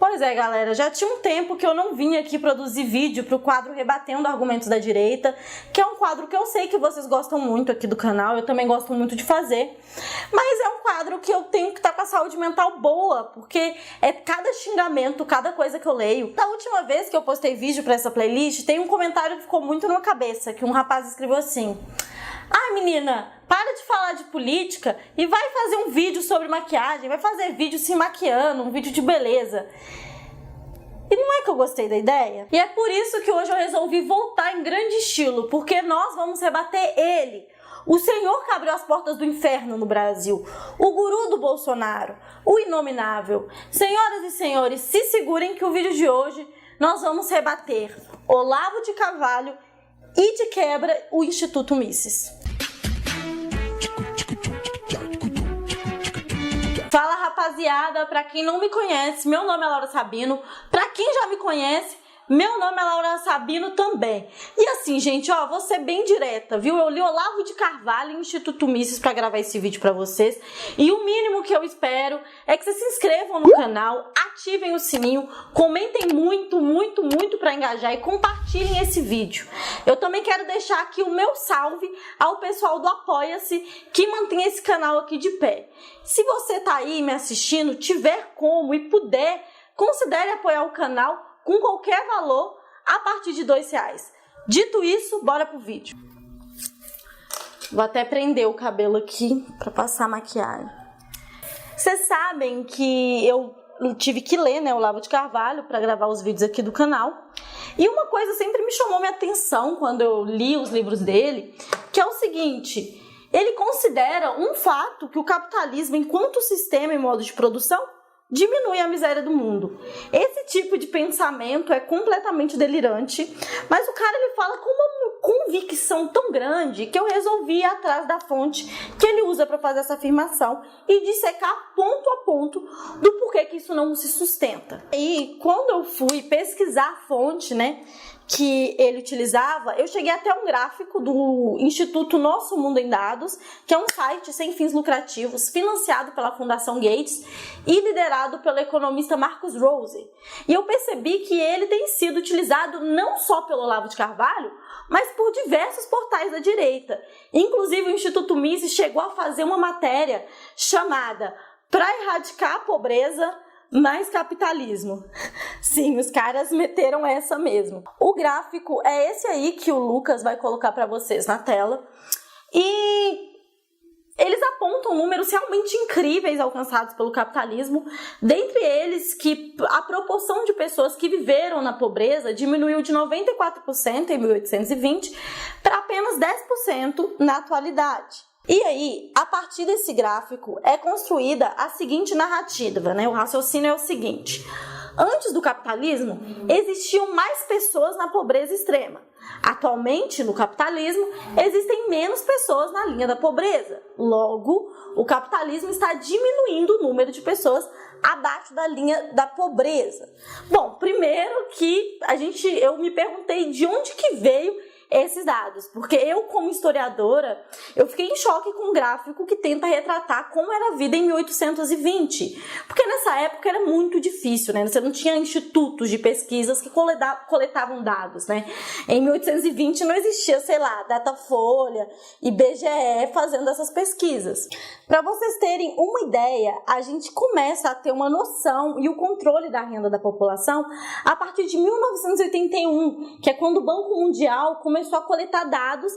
Pois é, galera, já tinha um tempo que eu não vinha aqui produzir vídeo para o quadro Rebatendo Argumentos da Direita, que é um quadro que eu sei que vocês gostam muito aqui do canal, eu também gosto muito de fazer, mas é um quadro que eu tenho que estar com a saúde mental boa, porque é cada xingamento, cada coisa que eu leio. Da última vez que eu postei vídeo para essa playlist, tem um comentário que ficou muito na minha cabeça, que um rapaz escreveu assim: "Ah, menina, para de falar de política e vai fazer um vídeo sobre maquiagem, vai fazer vídeo se maquiando, um vídeo de beleza." E não é que eu gostei da ideia? E é por isso que hoje eu resolvi voltar em grande estilo, porque nós vamos rebater ele, o senhor que abriu as portas do inferno no Brasil, o guru do Bolsonaro, o inominável. Senhoras e senhores, se segurem que o vídeo de hoje nós vamos rebater Olavo de Carvalho e, de quebra, o Instituto Mises. Fala, rapaziada, pra quem não me conhece, meu nome é Laura Sabino. Pra quem já me conhece, meu nome é Laura Sabino também. E assim, gente, ó, vou ser bem direta, viu? Eu li Olavo de Carvalho e Instituto Mises pra gravar esse vídeo pra vocês. E o mínimo que eu espero é que vocês se inscrevam no canal, ativem o sininho, comentem muito pra engajar e compartilhem esse vídeo. Eu também quero deixar aqui o meu salve ao pessoal do Apoia-se, que mantém esse canal aqui de pé. Se você tá aí me assistindo, tiver como e puder, considere apoiar o canal com qualquer valor a partir de R$2. Dito isso, bora pro vídeo. Vou até prender o cabelo aqui pra passar a maquiagem. Vocês sabem que eu tive que ler, né, Olavo de Carvalho para gravar os vídeos aqui do canal. E uma coisa sempre me chamou minha atenção quando eu li os livros dele, que é o seguinte: ele considera um fato que o capitalismo, enquanto sistema e modo de produção, diminui a miséria do mundo. Esse tipo de pensamento é completamente delirante, mas o cara ele fala com uma convicção tão grande que eu resolvi ir atrás da fonte que ele usa para fazer essa afirmação e dissecar ponto a ponto do porquê que isso não se sustenta. E quando eu fui pesquisar a fonte, né, que ele utilizava, eu cheguei até um gráfico do Instituto Nosso Mundo em Dados, que é um site sem fins lucrativos, financiado pela Fundação Gates e liderado pelo economista Marcus Rose. E eu percebi que ele tem sido utilizado não só pelo Olavo de Carvalho, mas por diversos portais da direita. Inclusive o Instituto Mises chegou a fazer uma matéria chamada "Para erradicar a pobreza, mais capitalismo". Sim, os caras meteram essa mesmo. O gráfico é esse aí que o Lucas vai colocar para vocês na tela. E eles apontam números realmente incríveis alcançados pelo capitalismo. Dentre eles, que a proporção de pessoas que viveram na pobreza diminuiu de 94% em 1820 para apenas 10% na atualidade. E aí, a partir desse gráfico, é construída a seguinte narrativa, né? O raciocínio é o seguinte: antes do capitalismo, existiam mais pessoas na pobreza extrema. Atualmente, no capitalismo, existem menos pessoas na linha da pobreza. Logo, o capitalismo está diminuindo o número de pessoas abaixo da linha da pobreza. Bom, primeiro que eu me perguntei de onde que veio esses dados, porque eu, como historiadora, eu fiquei em choque com um gráfico que tenta retratar como era a vida em 1820, porque nessa época era muito difícil, né? Você não tinha institutos de pesquisas que coletavam dados, né? Em 1820 não existia, sei lá, Datafolha, IBGE fazendo essas pesquisas. Para vocês terem uma ideia, a gente começa a ter uma noção e o controle da renda da população a partir de 1981, que é quando o Banco Mundial começou a coletar dados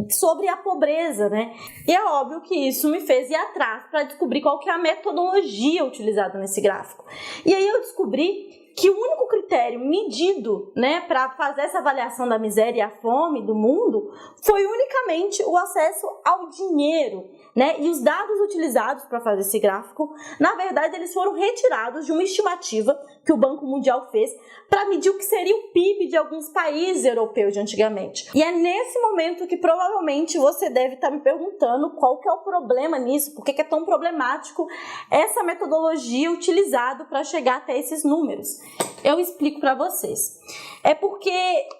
sobre a pobreza, né? E é óbvio que isso me fez ir atrás para descobrir qual que é a metodologia utilizada nesse gráfico. E aí eu descobri que o único critério medido, né, para fazer essa avaliação da miséria e a fome do mundo foi unicamente o acesso ao dinheiro, né? E os dados utilizados para fazer esse gráfico, na verdade, eles foram retirados de uma estimativa que o Banco Mundial fez para medir o que seria o PIB de alguns países europeus de antigamente. E é nesse momento que provavelmente você deve estar me perguntando qual que é o problema nisso, por que é tão problemático essa metodologia utilizada para chegar até esses números. Eu explico para vocês. É porque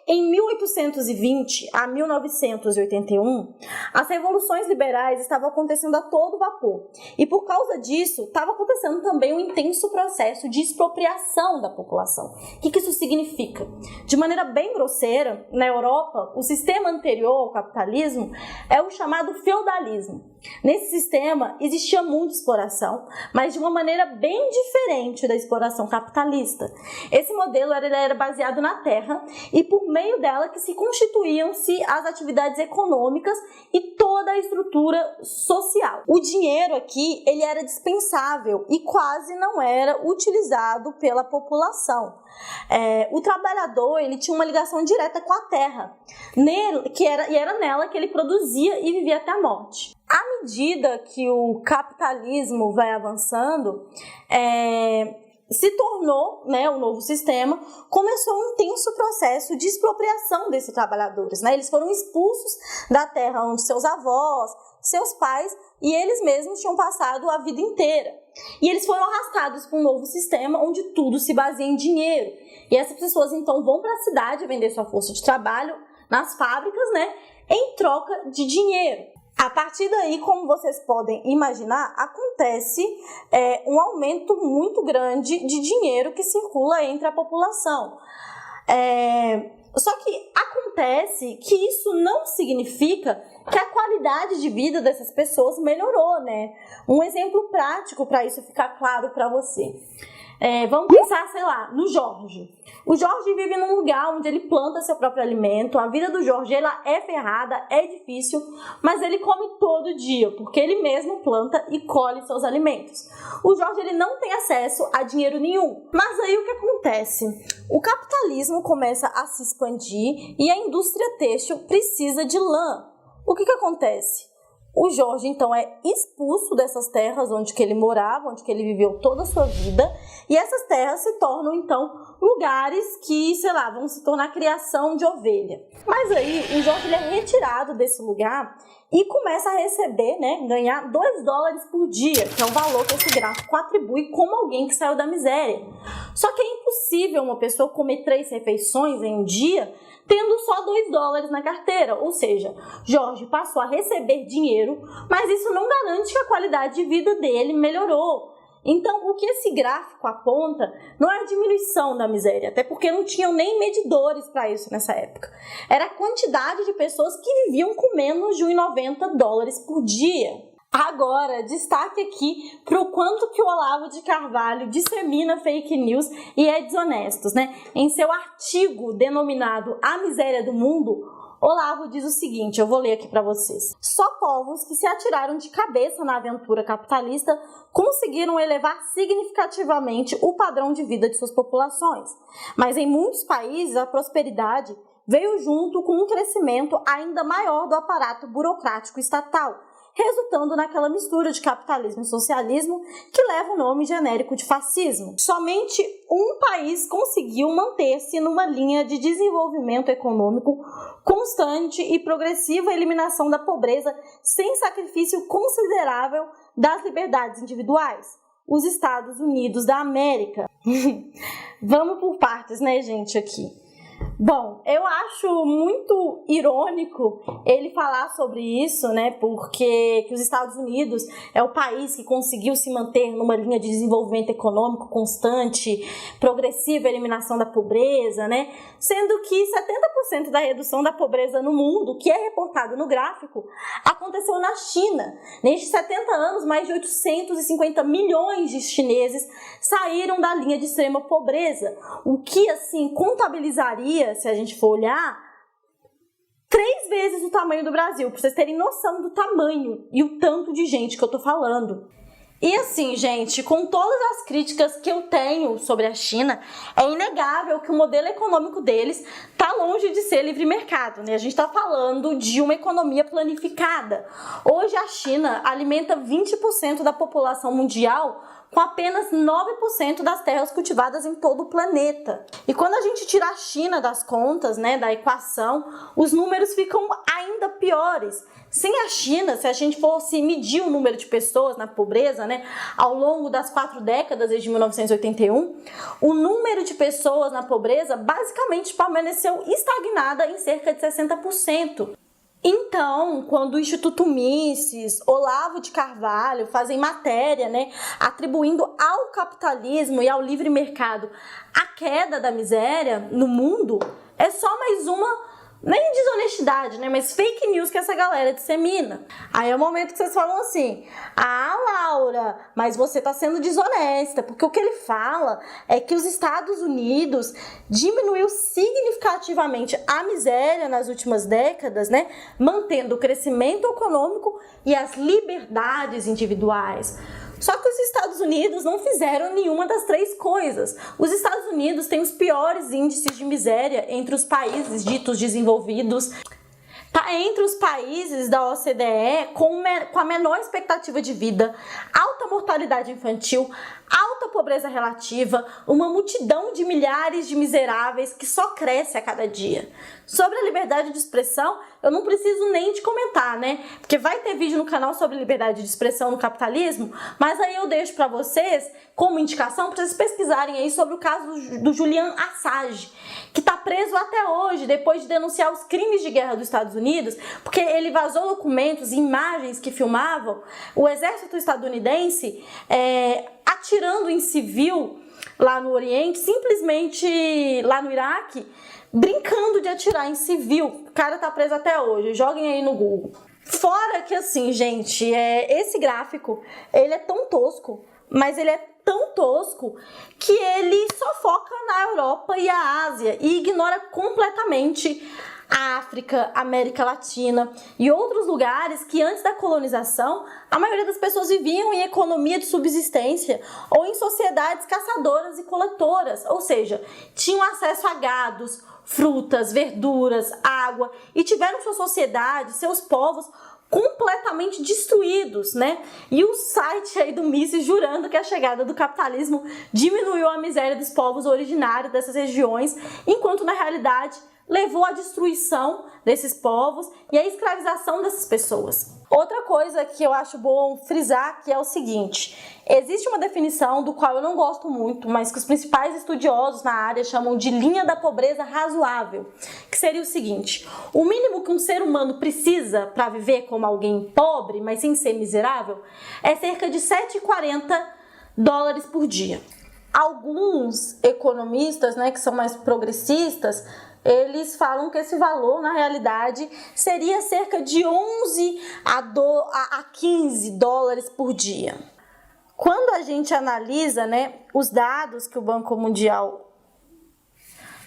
em 1820 a 1981, as revoluções liberais estavam acontecendo a todo vapor. E por causa disso, estava acontecendo também um intenso processo de expropriação da população. O que isso significa? De maneira bem grosseira, na Europa, o sistema anterior ao capitalismo é o chamado feudalismo. Nesse sistema existia muita exploração, mas de uma maneira bem diferente da exploração capitalista. Esse modelo era baseado na terra e por meio dela que se constituíam-se as atividades econômicas e toda a estrutura social. O dinheiro aqui ele era dispensável e quase não era utilizado pela população. O trabalhador ele tinha uma ligação direta com a terra, era nela que ele produzia e vivia até a morte. À medida que o capitalismo vai avançando, se tornou, o novo sistema, começou um intenso processo de expropriação desses trabalhadores. Eles foram expulsos da terra onde seus avós, seus pais e eles mesmos tinham passado a vida inteira. E eles foram arrastados para um novo sistema onde tudo se baseia em dinheiro. E essas pessoas então vão para a cidade vender sua força de trabalho nas fábricas, em troca de dinheiro. A partir daí, como vocês podem imaginar, acontece um aumento muito grande de dinheiro que circula entre a população. Só que acontece que isso não significa que a qualidade de vida dessas pessoas melhorou, Um exemplo prático para isso ficar claro para você. Vamos pensar, no Jorge. O Jorge vive num lugar onde ele planta seu próprio alimento. A vida do Jorge ela é ferrada, é difícil, mas ele come todo dia, porque ele mesmo planta e colhe seus alimentos. O Jorge ele não tem acesso a dinheiro nenhum. Mas aí o que acontece? O capitalismo começa a se expandir e a indústria têxtil precisa de lã. O que acontece? O Jorge, então, é expulso dessas terras onde que ele morava, onde que ele viveu toda a sua vida, e essas terras se tornam, então, lugares que, vão se tornar criação de ovelha. Mas aí, o Jorge ele é retirado desse lugar e começa a receber, ganhar $2 por dia, que é o valor que esse gráfico atribui como alguém que saiu da miséria. Só que é impossível uma pessoa comer 3 refeições em um dia tendo só $2 na carteira, ou seja, Jorge passou a receber dinheiro, mas isso não garante que a qualidade de vida dele melhorou. Então, o que esse gráfico aponta não é a diminuição da miséria, até porque não tinham nem medidores para isso nessa época. Era a quantidade de pessoas que viviam com menos de $1,90 por dia. Agora, destaque aqui para o quanto que o Olavo de Carvalho dissemina fake news e é desonesto, Em seu artigo denominado A Miséria do Mundo, Olavo diz o seguinte, eu vou ler aqui para vocês. Só povos que se atiraram de cabeça na aventura capitalista conseguiram elevar significativamente o padrão de vida de suas populações. Mas em muitos países, a prosperidade veio junto com um crescimento ainda maior do aparato burocrático estatal, resultando naquela mistura de capitalismo e socialismo que leva o nome genérico de fascismo. Somente um país conseguiu manter-se numa linha de desenvolvimento econômico constante e progressiva eliminação da pobreza sem sacrifício considerável das liberdades individuais: os Estados Unidos da América. Vamos por partes, gente, aqui. Bom, eu acho muito irônico ele falar sobre isso, porque que os Estados Unidos é o país que conseguiu se manter numa linha de desenvolvimento econômico constante, progressiva eliminação da pobreza, Sendo que 70% da redução da pobreza no mundo, que é reportado no gráfico, aconteceu na China. Nestes 70 anos, mais de 850 milhões de chineses saíram da linha de extrema pobreza, o que, contabilizaria, se a gente for olhar, 3 vezes o tamanho do Brasil, para vocês terem noção do tamanho e o tanto de gente que eu tô falando. E gente, com todas as críticas que eu tenho sobre a China, é inegável que o modelo econômico deles está longe de ser livre mercado, A gente está falando de uma economia planificada. Hoje a China alimenta 20% da população mundial com apenas 9% das terras cultivadas em todo o planeta. E quando a gente tira a China das contas, da equação, os números ficam ainda piores. Sem a China, se a gente fosse medir o número de pessoas na pobreza, né, ao longo das 4 décadas, desde 1981, o número de pessoas na pobreza basicamente permaneceu estagnada em cerca de 60%. Então, quando o Instituto Mises, Olavo de Carvalho fazem matéria, né, atribuindo ao capitalismo e ao livre mercado a queda da miséria no mundo, é só mais uma, nem desonestidade, né, mas fake news que essa galera dissemina. Aí é o momento que vocês falam assim: ah, Laura, mas você tá sendo desonesta, porque o que ele fala é que os Estados Unidos diminuiu significativamente a miséria nas últimas décadas, né, mantendo o crescimento econômico e as liberdades individuais. Só que os Estados Unidos não fizeram nenhuma das 3 coisas. Os Estados Unidos têm os piores índices de miséria entre os países ditos desenvolvidos. Está entre os países da OCDE com a menor expectativa de vida, alta mortalidade infantil, alta pobreza relativa, uma multidão de milhares de miseráveis que só cresce a cada dia. Sobre a liberdade de expressão, eu não preciso nem de comentar, né? Porque vai ter vídeo no canal sobre liberdade de expressão no capitalismo, mas aí eu deixo para vocês como indicação para vocês pesquisarem aí sobre o caso do Julian Assange, que está preso até hoje depois de denunciar os crimes de guerra dos Estados Unidos, porque ele vazou documentos e imagens que filmavam o exército estadunidense atirando em civil lá no Oriente, simplesmente lá no Iraque, brincando de atirar em civil. O cara tá preso até hoje, joguem aí no Google. Fora que assim, gente, esse gráfico, ele é tão tosco, mas ele é tão tosco que ele só foca na Europa e a Ásia e ignora completamente a África, América Latina e outros lugares que antes da colonização a maioria das pessoas viviam em economia de subsistência ou em sociedades caçadoras e coletoras, ou seja, tinham acesso a gados, frutas, verduras, água e tiveram sua sociedade, seus povos completamente destruídos, né? E o site aí do Mises jurando que a chegada do capitalismo diminuiu a miséria dos povos originários dessas regiões, enquanto na realidade levou à destruição desses povos e à escravização dessas pessoas. Outra coisa que eu acho bom frisar que é o seguinte: existe uma definição do qual eu não gosto muito, mas que os principais estudiosos na área chamam de linha da pobreza razoável, que seria o seguinte: o mínimo que um ser humano precisa para viver como alguém pobre, mas sem ser miserável, é cerca de 7,40 dólares por dia. Alguns economistas, né, que são mais progressistas, eles falam que esse valor, na realidade, seria cerca de 11 a 15 dólares por dia. Quando a gente analisa, né, os dados que o Banco Mundial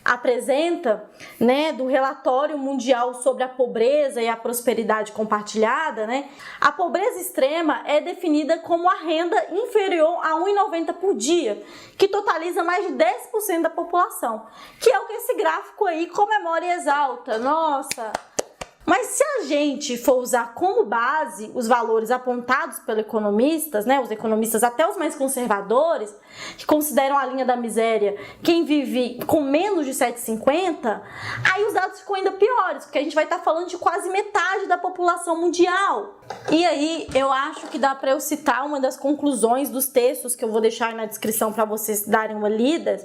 apresenta, né, do relatório mundial sobre a pobreza e a prosperidade compartilhada, né, a pobreza extrema é definida como a renda inferior a 1,90 por dia, que totaliza mais de 10% da população, que é o que esse gráfico aí comemora e exalta. Nossa! Mas se a gente for usar como base os valores apontados pelos economistas, né, os economistas até os mais conservadores, que consideram a linha da miséria quem vive com menos de 7,50, aí os dados ficam ainda piores, porque a gente vai estar falando de quase metade da população mundial. E aí eu acho que dá para eu citar uma das conclusões dos textos que eu vou deixar aí na descrição para vocês darem uma lida,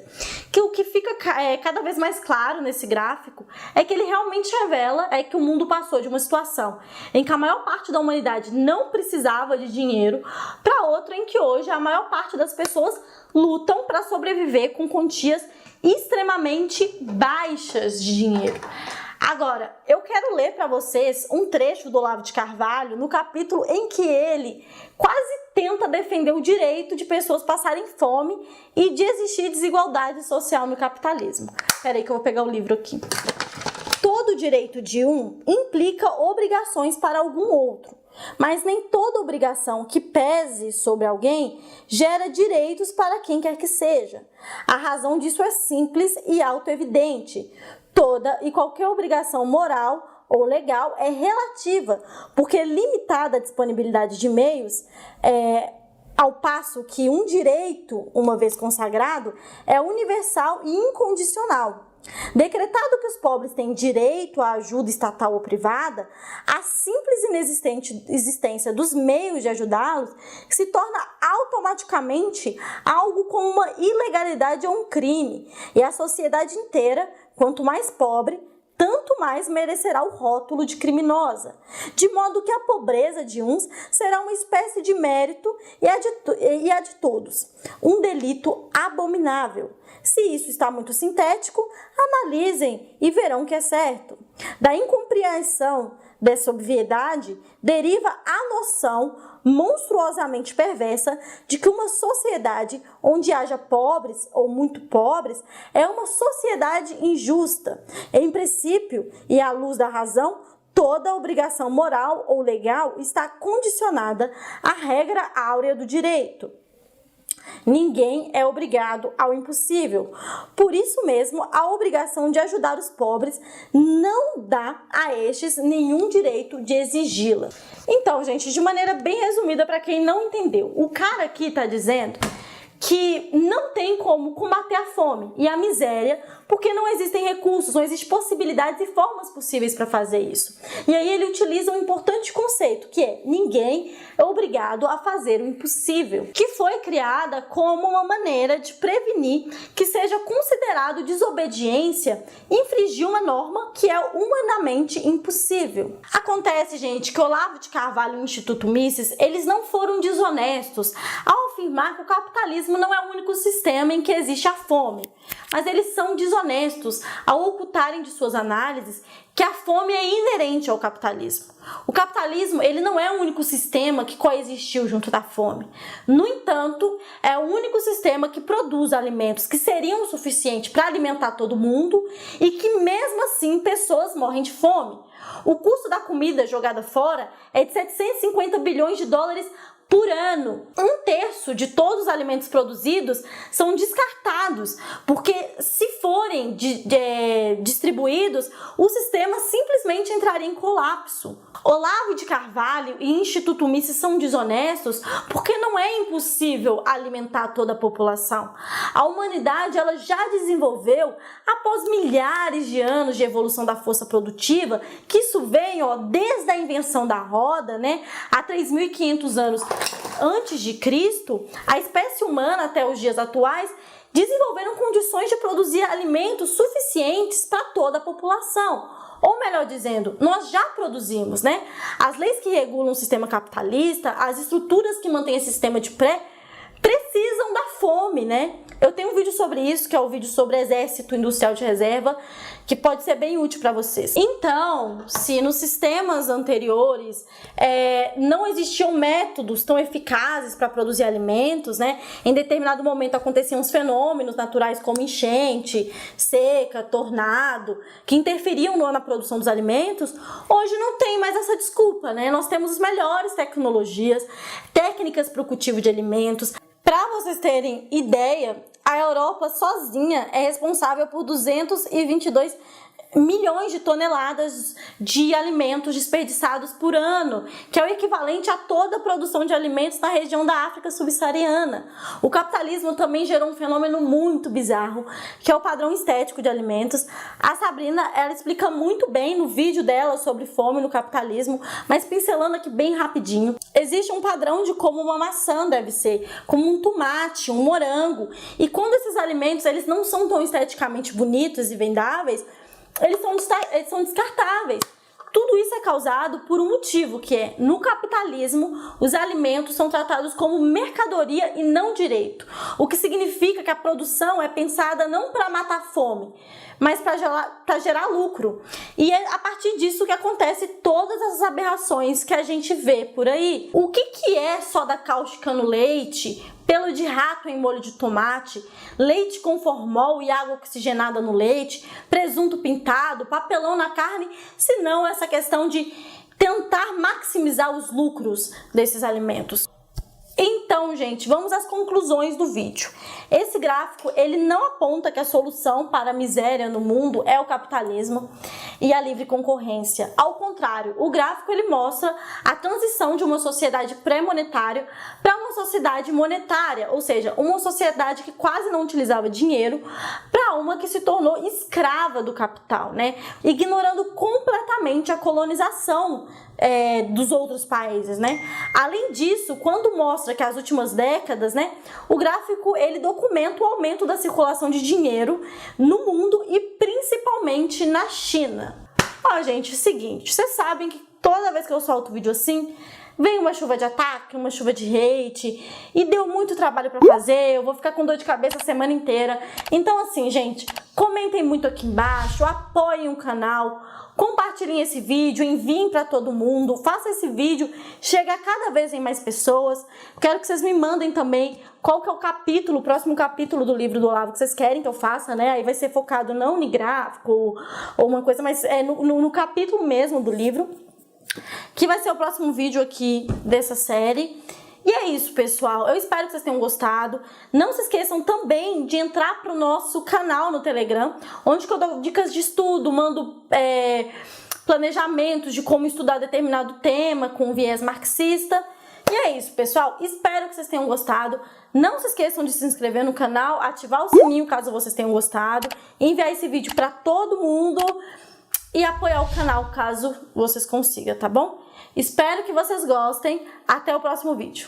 que o que fica cada vez mais claro nesse gráfico é que ele realmente revela que o mundo passou de uma situação em que a maior parte da humanidade não precisava de dinheiro para outra em que hoje a maior parte das pessoas lutam para sobreviver com quantias extremamente baixas de dinheiro. Agora, eu quero ler para vocês um trecho do Olavo de Carvalho no capítulo em que ele quase tenta defender o direito de pessoas passarem fome e de existir desigualdade social no capitalismo. Espera aí que eu vou pegar o livro aqui. Todo direito de um implica obrigações para algum outro, mas nem toda obrigação que pese sobre alguém gera direitos para quem quer que seja. A razão disso é simples e autoevidente. Toda e qualquer obrigação moral ou legal é relativa, porque limitada a disponibilidade de meios, Ao passo que um direito, uma vez consagrado, é universal e incondicional. Decretado que os pobres têm direito à ajuda estatal ou privada, a simples inexistente existência dos meios de ajudá-los se torna automaticamente algo como uma ilegalidade ou um crime, e a sociedade inteira, quanto mais pobre, tanto mais merecerá o rótulo de criminosa, de modo que a pobreza de uns será uma espécie de mérito e a de todos, um delito abominável. Se isso está muito sintético, analisem e verão que é certo. Da incompreensão dessa obviedade deriva a noção monstruosamente perversa de que uma sociedade onde haja pobres ou muito pobres é uma sociedade injusta. Em princípio, e à luz da razão, toda obrigação moral ou legal está condicionada à regra áurea do direito. Ninguém é obrigado ao impossível. Por isso mesmo, a obrigação de ajudar os pobres não dá a estes nenhum direito de exigi-la. Então, gente, de maneira bem resumida para quem não entendeu, o cara aqui está dizendo que não tem como combater a fome e a miséria porque não existem recursos, não existem possibilidades e formas possíveis para fazer isso. E aí ele utiliza um importante conceito, que é: ninguém é obrigado a fazer o impossível, que foi criada como uma maneira de prevenir que seja considerado desobediência infringir uma norma que é humanamente impossível. Acontece, gente, que Olavo de Carvalho e o Instituto Mises, eles não foram desonestos ao afirmar que o capitalismo não é o único sistema em que existe a fome, mas eles são desonestos ao ocultarem de suas análises que a fome é inerente ao capitalismo. O capitalismo, ele não é o único sistema que coexistiu junto da fome. No entanto, é o único sistema que produz alimentos que seriam o suficiente para alimentar todo mundo e que mesmo assim pessoas morrem de fome. O custo da comida jogada fora é de 750 bilhões de dólares por ano. 1/3 de todos os alimentos produzidos são descartados, porque se forem distribuídos, o sistema simplesmente entraria em colapso. Olavo de Carvalho e Instituto Mises são desonestos porque não é impossível alimentar toda a população. A humanidade, ela já desenvolveu, após milhares de anos de evolução da força produtiva, que isso vem desde a invenção da roda, há 3.500 anos antes de Cristo, a espécie humana até os dias atuais desenvolveram condições de produzir alimentos suficientes para toda a população. Ou melhor dizendo, nós já produzimos, As leis que regulam o sistema capitalista, as estruturas que mantêm esse sistema de precisam da fome, Eu tenho um vídeo sobre isso, que é o vídeo sobre Exército Industrial de Reserva, que pode ser bem útil para vocês. Então, se nos sistemas anteriores não existiam métodos tão eficazes para produzir alimentos, em determinado momento aconteciam os fenômenos naturais como enchente, seca, tornado, que interferiam na produção dos alimentos, hoje não tem mais essa desculpa, Nós temos as melhores tecnologias, técnicas para o cultivo de alimentos. Para vocês terem ideia, a Europa sozinha é responsável por 222 milhões de toneladas de alimentos desperdiçados por ano, que é o equivalente a toda a produção de alimentos na região da África subsaariana. O capitalismo também gerou um fenômeno muito bizarro, que é o padrão estético de alimentos. A Sabrina, ela explica muito bem no vídeo dela sobre fome no capitalismo, mas pincelando aqui bem rapidinho. Existe um padrão de como uma maçã deve ser, como um tomate, um morango, e quando esses alimentos eles não são tão esteticamente bonitos e vendáveis, eles são descartáveis. Tudo isso é causado por um motivo, que é, no capitalismo, os alimentos são tratados como mercadoria e não direito. O que significa que a produção é pensada não para matar fome, mas para gerar lucro. E é a partir disso que acontece todas as aberrações que a gente vê por aí. O que é soda cáustica no leite, pelo de rato em molho de tomate, leite com formol e água oxigenada no leite, presunto pintado, papelão na carne, senão essa questão de tentar maximizar os lucros desses alimentos. Então, Então, gente, vamos às conclusões do vídeo. Esse gráfico, ele não aponta que a solução para a miséria no mundo é o capitalismo e a livre concorrência. Ao contrário, o gráfico ele mostra a transição de uma sociedade pré-monetária para uma sociedade monetária, ou seja, uma sociedade que quase não utilizava dinheiro para uma que se tornou escrava do capital, né? Ignorando completamente a colonização dos outros países, né? Além disso, quando mostra que as últimas décadas, né, o gráfico ele documenta o aumento da circulação de dinheiro no mundo e principalmente na China. Ó, gente, é o seguinte, vocês sabem que toda vez que eu solto vídeo assim, vem uma chuva de ataque, uma chuva de hate, e deu muito trabalho pra fazer, eu vou ficar com dor de cabeça a semana inteira. Então assim, gente, comentem muito aqui embaixo, apoiem o canal, compartilhem esse vídeo, enviem para todo mundo, façam esse vídeo chegar cada vez em mais pessoas. Quero que vocês me mandem também qual que é o capítulo, o próximo capítulo do livro do Olavo que vocês querem que eu faça, né? Aí vai ser focado não em gráfico ou uma coisa, mas no capítulo mesmo do livro, que vai ser o próximo vídeo aqui dessa série. E é isso, pessoal. Eu espero que vocês tenham gostado. Não se esqueçam também de entrar para o nosso canal no Telegram, onde eu dou dicas de estudo, mando planejamentos de como estudar determinado tema com viés marxista. E é isso, pessoal. Espero que vocês tenham gostado. Não se esqueçam de se inscrever no canal, ativar o sininho caso vocês tenham gostado, enviar esse vídeo para todo mundo e apoiar o canal caso vocês consigam, tá bom? Espero que vocês gostem. Até o próximo vídeo.